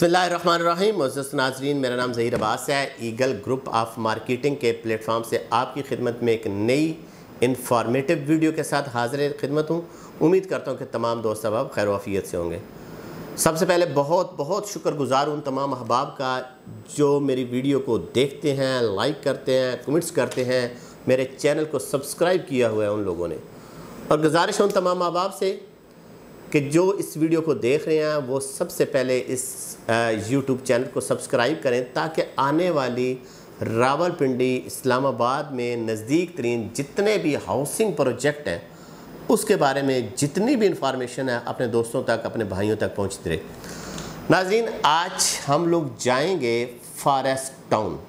बिस्मिल्लाहिर्रहमानिर्रहीम। मुअज़्ज़ज़ नाज़रीन, मेरा नाम ज़हीर अब्बास है। ईगल ग्रुप ऑफ मार्केटिंग के प्लेटफॉर्म से आपकी खिदमत में एक नई इन्फॉर्मेटिव वीडियो के साथ हाज़िर खिदमत हूँ। उम्मीद करता हूँ कि तमाम दोस्त अहबाब खैर वाफ़ियत से होंगे। सबसे पहले बहुत बहुत शुक्रगुज़ार हूँ तमाम अहबाब का जो मेरी वीडियो को देखते हैं, लाइक करते हैं, कमेंट्स करते हैं, मेरे चैनल को सब्सक्राइब किया हुआ है उन लोगों ने। और गुजारिश है उन तमाम अहबाब से कि जो इस वीडियो को देख रहे हैं वो सबसे पहले इस यूट्यूब चैनल को सब्सक्राइब करें ताकि आने वाली रावलपिंडी इस्लामाबाद में नज़दीक तरीन जितने भी हाउसिंग प्रोजेक्ट हैं उसके बारे में जितनी भी इंफॉर्मेशन है अपने दोस्तों तक, अपने भाइयों तक पहुंचती रहे। नाज़रीन, आज हम लोग जाएंगे फॉरेस्ट टाउन।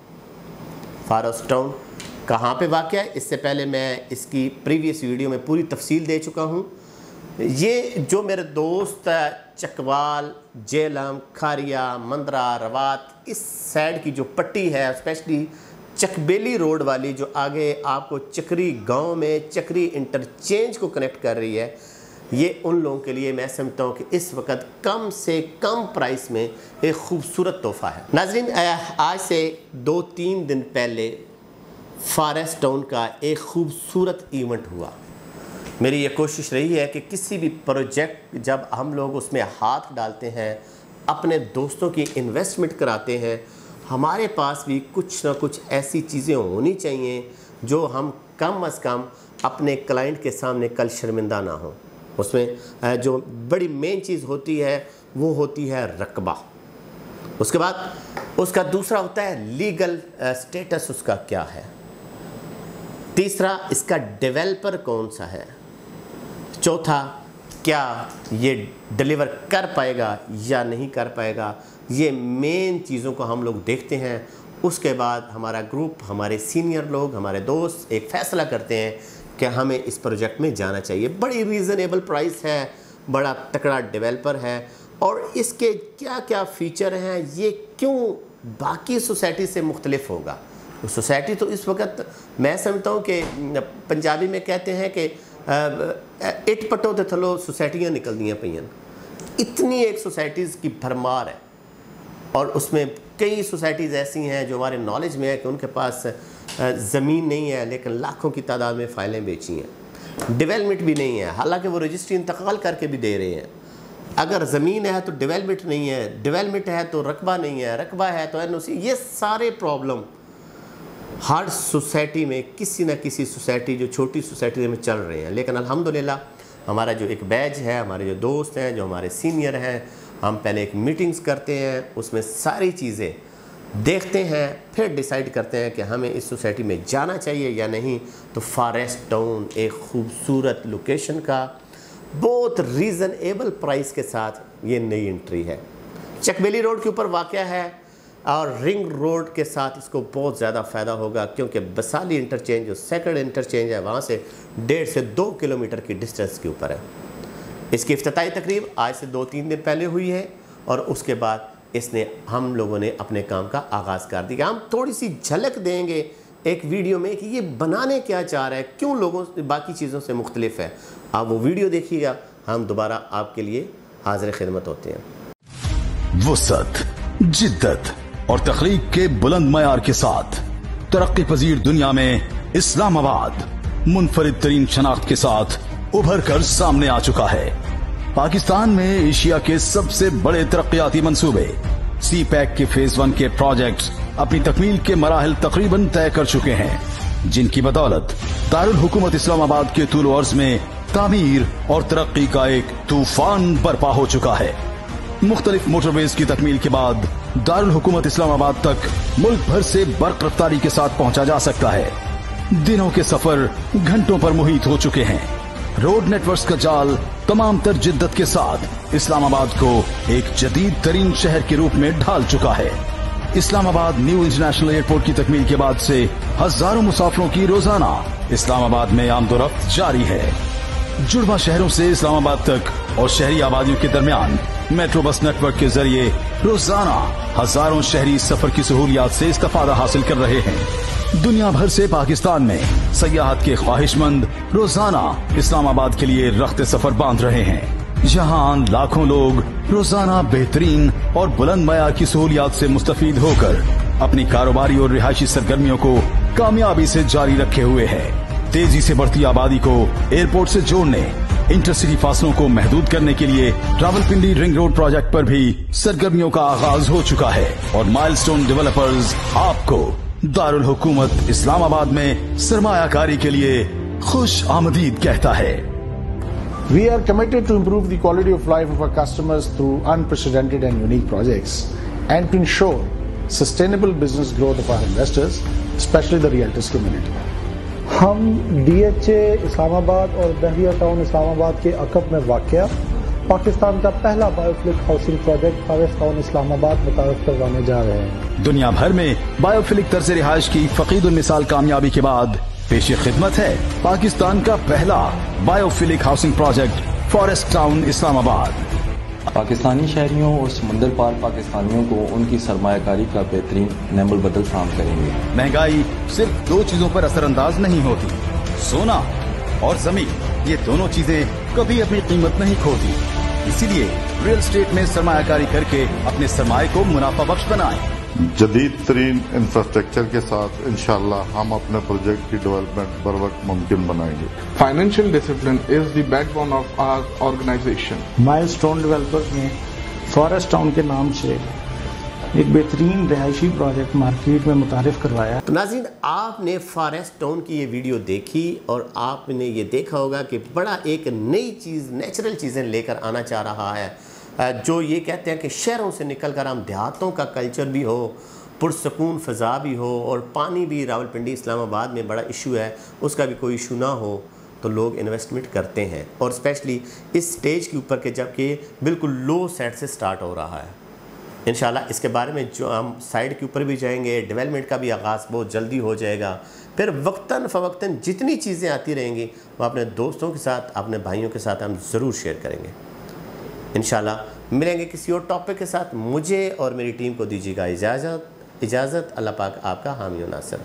फॉरेस्ट टाउन कहाँ पे वाक़ है, इससे पहले मैं इसकी प्रीवियस वीडियो में पूरी तफसील दे चुका हूँ। ये जो मेरे दोस्त चकवाल, जेलम, खारिया, मंदरा, रवात, इस साइड की जो पट्टी है, स्पेशली चकबेली रोड वाली जो आगे आपको चक्री गांव में चक्री इंटरचेंज को कनेक्ट कर रही है, ये उन लोगों के लिए मैं समझता हूँ कि इस वक्त कम से कम प्राइस में एक खूबसूरत तोहफ़ा है। नाज़रीन, आज से 2-3 दिन पहले फॉरेस्ट टाउन का एक खूबसूरत इवेंट हुआ। मेरी ये कोशिश रही है कि किसी भी प्रोजेक्ट जब हम लोग उसमें हाथ डालते हैं, अपने दोस्तों की इन्वेस्टमेंट कराते हैं, हमारे पास भी कुछ ना कुछ ऐसी चीज़ें होनी चाहिए जो हम कम अज़ कम अपने क्लाइंट के सामने कल शर्मिंदा ना हो। उसमें जो बड़ी मेन चीज़ होती है वो होती है रकबा। उसके बाद उसका दूसरा होता है लीगल स्टेटस, उसका क्या है। तीसरा, इसका डेवलपर कौन सा है। चौथा, क्या ये डिलीवर कर पाएगा या नहीं कर पाएगा। ये मेन चीज़ों को हम लोग देखते हैं। उसके बाद हमारा ग्रुप, हमारे सीनियर लोग, हमारे दोस्त एक फ़ैसला करते हैं कि हमें इस प्रोजेक्ट में जाना चाहिए। बड़ी रीज़नेबल प्राइस है, बड़ा तकड़ा डेवलपर है और इसके क्या क्या फ़ीचर हैं, ये क्यों बाकी सोसाइटी से मुख्तलिफ होगा। सोसाइटी तो इस वक्त मैं समझता हूँ कि पंजाबी में कहते हैं कि इट पटो तो थलो सोसाइटियाँ निकल दियाँ पैन। इतनी एक सोसाइटीज़ की भरमार है और उसमें कई सोसाइटीज़ ऐसी हैं जो हमारे नॉलेज में है कि उनके पास ज़मीन नहीं है लेकिन लाखों की तादाद में फ़ाइलें बेची हैं। डेवलपमेंट भी नहीं है, हालांकि वो रजिस्ट्री इंतकाल करके भी दे रहे हैं। अगर ज़मीन है तो डेवलपमेंट नहीं है, डेवलपमेंट है तो रकबा नहीं है, रकबा है तो NOC। ये सारे प्रॉब्लम हर सोसाइटी में किसी न किसी सोसाइटी, जो छोटी सोसाइटी में चल रहे हैं। लेकिन अल्हम्दुलिल्लाह हमारा जो एक बैच है, हमारे जो दोस्त हैं, जो हमारे सीनियर हैं, हम पहले एक मीटिंग्स करते हैं, उसमें सारी चीज़ें देखते हैं, फिर डिसाइड करते हैं कि हमें इस सोसाइटी में जाना चाहिए या नहीं। तो फॉरेस्ट टाउन एक खूबसूरत लोकेशन का बहुत रीज़नेबल प्राइस के साथ ये नई एंट्री है। चकबेली रोड के ऊपर वाक़या है और रिंग रोड के साथ इसको बहुत ज़्यादा फ़ायदा होगा क्योंकि बसाली इंटरचेंज जो सेकंड इंटरचेंज है वहाँ से 1.5 से 2 किलोमीटर की डिस्टेंस के ऊपर है। इसकी इफ्तिताई तकरीब आज से 2-3 दिन पहले हुई है और उसके बाद हम लोगों ने अपने काम का आगाज़ कर दिया। हम थोड़ी सी झलक देंगे एक वीडियो में कि ये बनाने क्या चाह रहा है, क्यों लोगों बाकी चीज़ों से मुख्तलिफ है। आप वो वीडियो देखिएगा, हम दोबारा आपके लिए हाजिर खिदमत होते हैं। वुसअत, जिद्दत और तख्लीक के बुलंद मयार के साथ तरक्की पजीर दुनिया में इस्लामाबाद मुनफरिद तरीन शनाख्त के साथ उभर कर सामने आ चुका है। पाकिस्तान में एशिया के सबसे बड़े तरक्याती मंसूबे CPEC के फेज 1 के प्रोजेक्ट्स अपनी तकमील के मराहिल तकरीबन तय कर चुके हैं, जिनकी बदौलत दारुल हुकूमत इस्लामाबाद के तूल अर्ज में तामीर और तरक्की का एक तूफान बर्पा हो चुका है। मुख्तलिफ मोटरवेज की तकमील के बाद दारुल हुकूमत इस्लामाबाद तक मुल्क भर से बर्क रफ्तारी के साथ पहुंचा जा सकता है। दिनों के सफर घंटों पर मुहित हो चुके हैं। रोड नेटवर्क्स का जाल तमाम तर जिद्दत के साथ इस्लामाबाद को एक जदीद तरीन शहर के रूप में ढाल चुका है। इस्लामाबाद न्यू इंटरनेशनल एयरपोर्ट की तकमील के बाद से हजारों मुसाफिरों की रोजाना इस्लामाबाद में आमदोरफ्त जारी है। जुड़वा शहरों से इस्लामाबाद तक और शहरी आबादियों के दरमियान मेट्रो बस नेटवर्क के जरिए रोजाना हजारों शहरी सफर की सहूलियात से इस्तिफादा हासिल कर रहे हैं। दुनिया भर से पाकिस्तान में सयाहत के ख्वाहिशमंद रोजाना इस्लामाबाद के लिए रख्त सफर बांध रहे हैं। यहाँ लाखों लोग रोजाना बेहतरीन और बुलंद मयार की सहूलियात से मुस्तफीद होकर अपनी कारोबारी और रिहायशी सरगर्मियों को कामयाबी से जारी रखे हुए हैं। तेजी से बढ़ती आबादी को एयरपोर्ट से जोड़ने, इंटरसिटी फासलों को महदूद करने के लिए रावलपिंडी रिंग रोड प्रोजेक्ट पर भी सरगर्मियों का आगाज हो चुका है और माइलस्टोन डेवलपर्स आपको दारुल हुकूमत इस्लामाबाद में सरमायाकारी के लिए खुश आमदीद कहता है। We are committed to improve the quality of life of our customers through unprecedented and unique projects and to ensure sustainable business growth of our investors, especially the realtors community. हम DHA इस्लामाबाद और Dahiya town Islamabad के अकब में वाक़या पाकिस्तान का पहला biophilic housing project forest town Islamabad मुतारफ करवाने जा रहे हैं। दुनिया भर में बायोफिलिक तर्ज रिहाइश की फकीदुल मिसाल कामयाबी के बाद पेश खिदमत है पाकिस्तान का पहला biophilic housing project forest town Islamabad. Pakistani शहरियों और समंदर पार पाकिस्तानियों को उनकी सरमायाकारी का बेहतरीन नेमल बदल फराहम करेंगे। महंगाई सिर्फ दो चीजों पर असरअंदाज नहीं होती, सोना और जमीन, ये दोनों चीजें कभी अपनी कीमत नहीं खोती। इसीलिए रियल एस्टेट में सरमायाकारी करके अपने सरमाए को मुनाफा बख्श बनाएं। जदीद तरीन इंफ्रास्ट्रक्चर के साथ इंशाल्लाह हम अपने प्रोजेक्ट की डेवलपमेंट बर वक्त मुमकिन बनाएंगे। Financial discipline is the backbone of our organization. Milestone developers ने फॉरेस्ट टाउन के नाम से एक बेहतरीन रिहायशी प्रोजेक्ट मार्केट में मुतारिफ करवाया। तो नाज़रीन, आपने फॉरेस्ट टाउन की ये वीडियो देखी और आपने ये देखा होगा कि बड़ा एक नई चीज़, नेचुरल चीज़ें लेकर आना चाह रहा है, जो ये कहते हैं कि शहरों से निकल कर हम देहातों का कल्चर भी हो, पुरसकून फ़ज़ा भी हो और पानी भी रावलपिंडी इस्लामाबाद में बड़ा इशू है, उसका भी कोई इशू ना हो, तो लोग इन्वेस्टमेंट करते हैं। और स्पेशली इस स्टेज के ऊपर के जबकि बिल्कुल लो साइड से स्टार्ट हो रहा है। इंशाल्लाह इसके बारे में जो हम साइड के ऊपर भी जाएंगे, डेवलपमेंट का भी आगाज़ बहुत जल्दी हो जाएगा। फिर वक्तन फ़वक्तन जितनी चीज़ें आती रहेंगी वो अपने दोस्तों के साथ, अपने भाइयों के साथ हम ज़रूर शेयर करेंगे। इंशाल्लाह मिलेंगे किसी और टॉपिक के साथ। मुझे और मेरी टीम को दीजिएगा इजाज़त। अल्लाह पाक आपका हामी और नासिर।